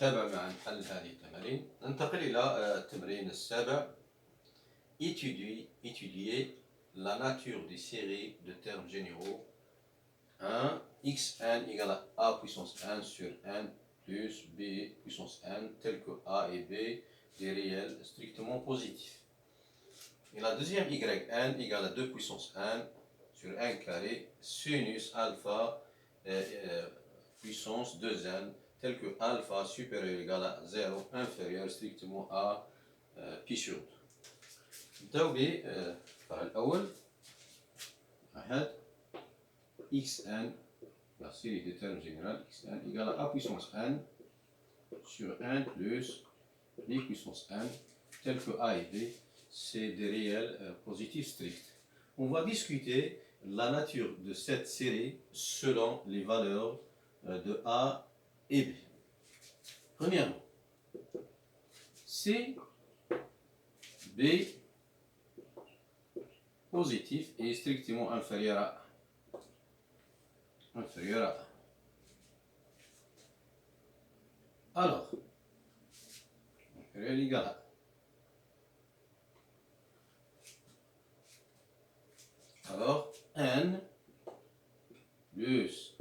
تابع معا حل هذه التمارين. ننتقل إلى التمرين السابع. Étudier la nature des séries de termes généraux 1, xn égale à a puissance n sur n plus b puissance n, tel que a et b des réels strictement positifs. Et la deuxième yn égale à 2 puissance n sur n carré sinus alpha puissance 2n, tel que alpha supérieur égal à 0 inférieur strictement à pi sur 2. نبداو بالفرع الأول. واحد xn la série des termes généraux xn égale à a puissance n sur n plus b puissance n, tel que a et b c'est des réels positifs stricts. On va discuter la nature de cette série selon les valeurs de a et b. Premièrement, si b positif est strictement inférieur à 1. Alors, inférieur égal à. Alors, n plus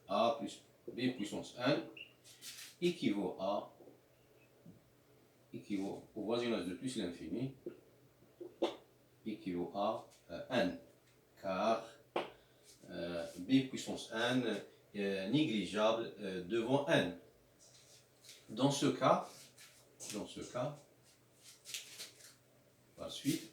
a plus b puissance n équivaut au voisinage de plus l'infini, équivaut à n, car b puissance n est négligeable devant n. Dans ce cas, par suite,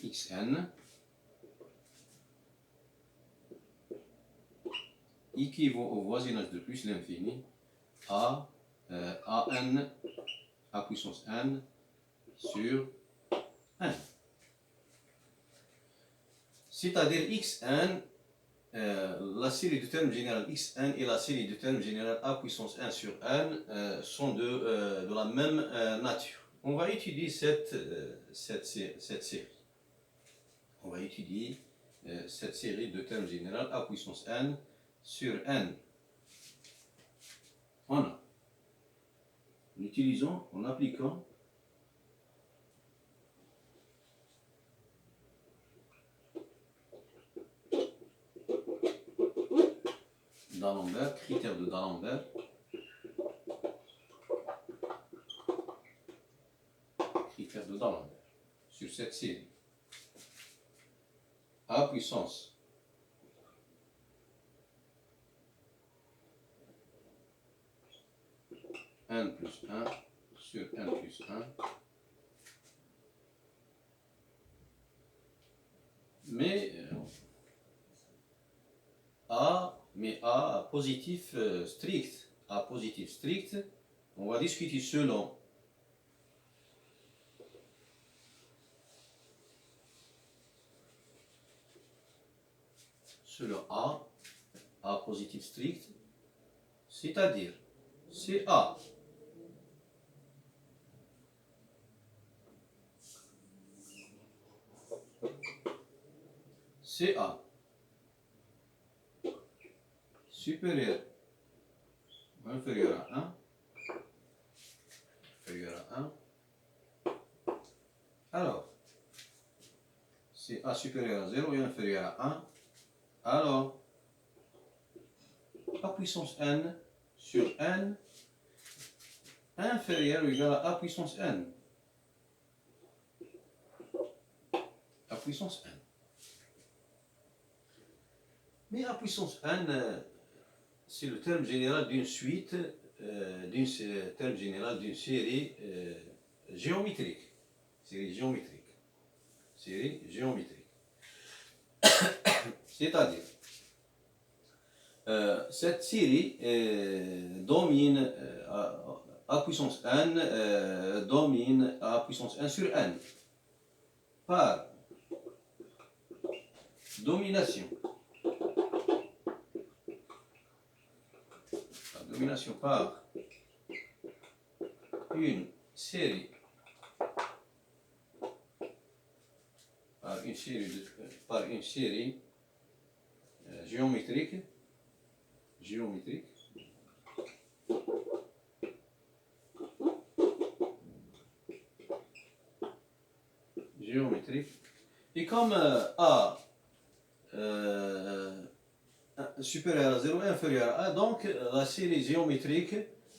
xn équivaut au voisinage de plus l'infini à an a puissance n sur n. C'est-à-dire xn, la série de termes généraux xn et la série de termes généraux a puissance n sur n sont de la même nature. On va étudier cette série. On va étudier cette série de termes généraux a puissance n sur n. En utilisant, en appliquant D'Alembert, critère de D'Alembert, sur cette série a puissance n plus 1 sur n plus 1, mais A positif strict. A positif strict, on va discuter selon A positif strict, c'est-à-dire CA supérieur ou inférieur à 1, alors CA supérieur à 0 et inférieur à 1, alors A puissance n sur n inférieur ou égal à A puissance n. A puissance n. Mais A puissance n, c'est le terme général d'une suite, d'une série géométrique. C'est-à-dire, cette série domine A puissance n, domine A puissance n sur n par domination par une série par une série géométrique, et comme A supérieur à 0 inférieur à A, donc la série géométrique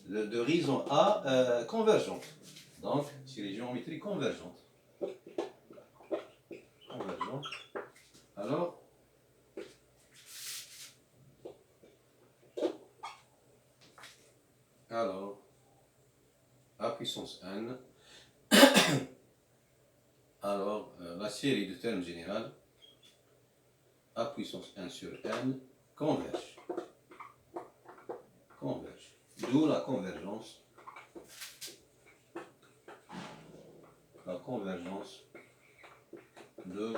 de raison A convergente. Donc, série géométrique convergente. Alors, A puissance n, alors la série de termes général A puissance n sur n converge. D'où la convergence de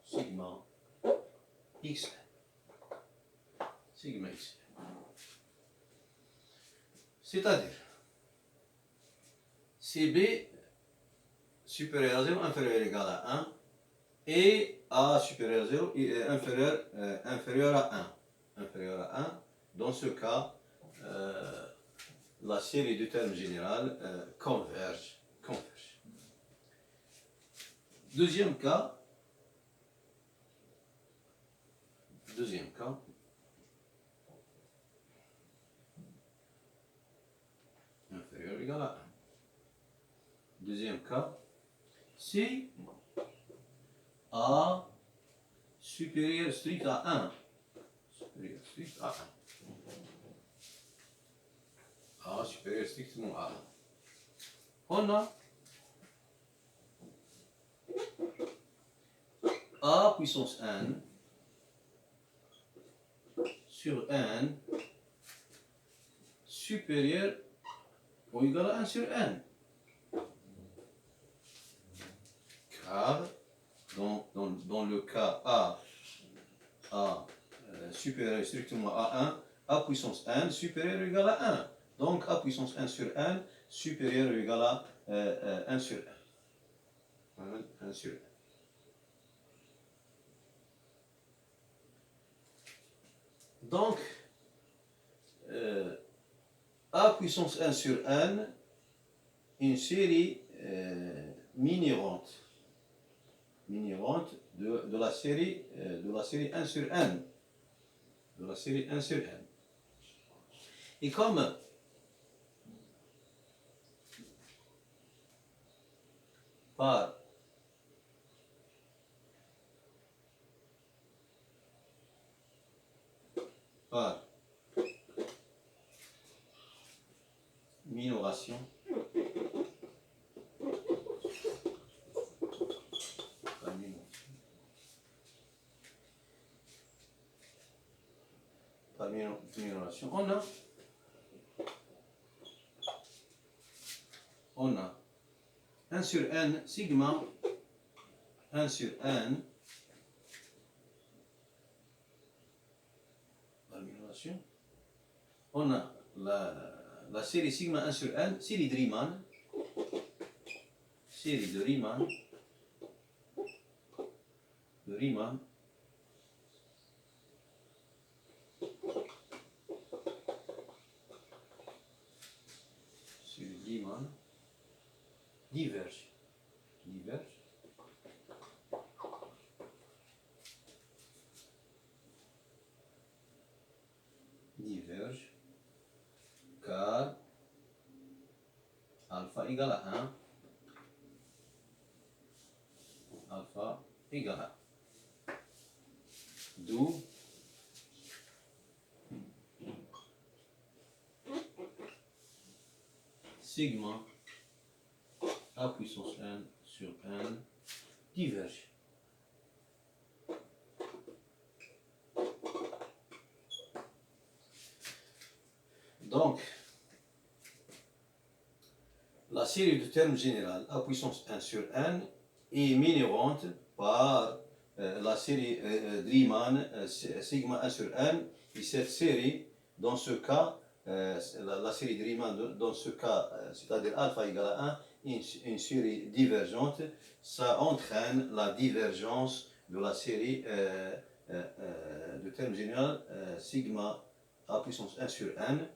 sigma x. C'est-à-dire CB supérieur à 0 inférieur ou égal à 1 et A supérieur à 0 et inférieur à 1. Dans ce cas, la série du terme général converge. Deuxième cas, inférieur ou égal à 1. Deuxième cas, si A supérieur strict à 1. A supérieur strictement à 1. On a A puissance n sur n supérieur ou égal à 1 sur n. Car dans le cas A supérieur strictement à 1, A puissance n supérieur ou égal à 1. Donc A puissance n sur n supérieur ou égal à 1 sur n. 1 sur n. Donc, A puissance n sur n, une série minérante de la série 1 sur n. Et comme par minoration, on a 1 sur n sigma 1 sur n par minoration. On a la série sigma 1 sur n, série de Riemann, série de Riemann, diverge car alpha égale à 1, d'où sigma A puissance n sur n diverge. Donc, la série de termes général A puissance n sur n est minérante par la série de Riemann sigma 1 sur n, et cette série, dans ce cas, la série de Riemann, dans ce cas, c'est-à-dire alpha égale à 1, une série divergente, ça entraîne la divergence de la série de terme général sigma a puissance 1 sur n.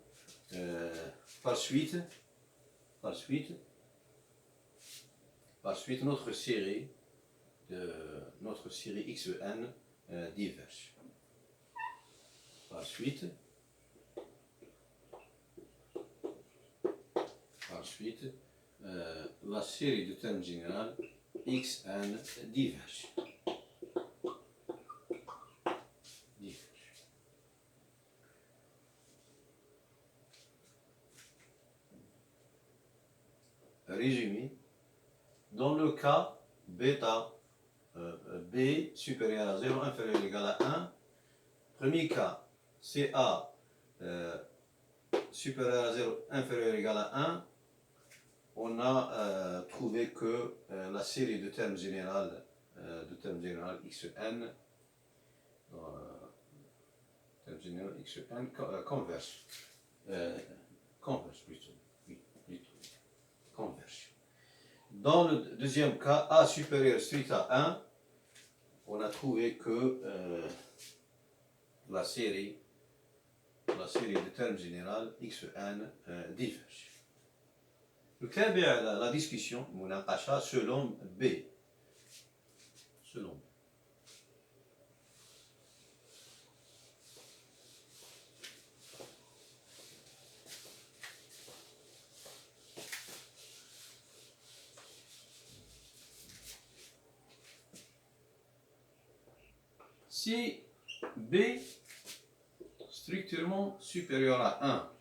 Par suite, notre série xn diverge. Par suite, la série de termes général xn diverge. Résumé, dans le cas bêta b supérieur à 0 inférieur ou égal à 1, premier cas ca supérieur à 0 inférieur ou égal à 1, on a trouvé que la série de termes général xn converge. Converge. Dans le deuxième cas, a supérieur strict à 1, on a trouvé que la série de termes général xn diverge. La discussion selon B. Si B strictement supérieur à 1,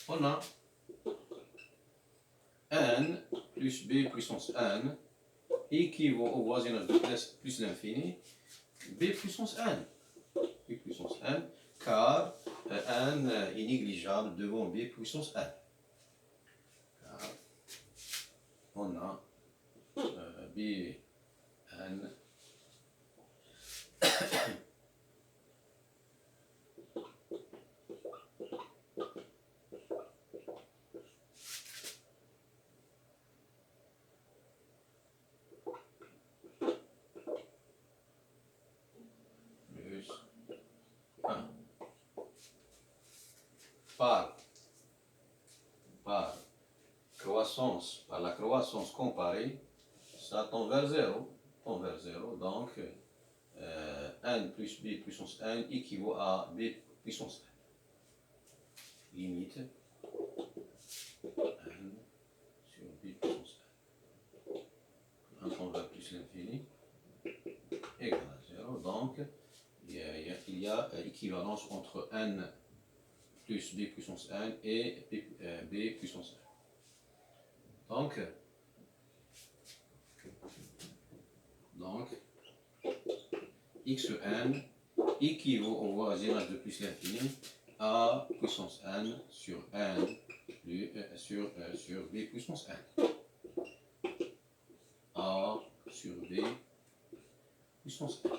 on a n plus b puissance n équivaut au voisinage de plus l'infini b puissance n. Car n est négligeable devant b puissance n. Car on a b n par la croissance comparée, ça tend vers 0. Donc n plus b puissance n équivaut à b puissance n. Limite n sur b puissance n. 1 tend vers plus l'infini égale à 0. Donc il y a équivalence entre n plus b puissance n et b puissance n. Donc xn équivaut au voisinage de plus l'infini a puissance n sur b puissance n. A sur b puissance n.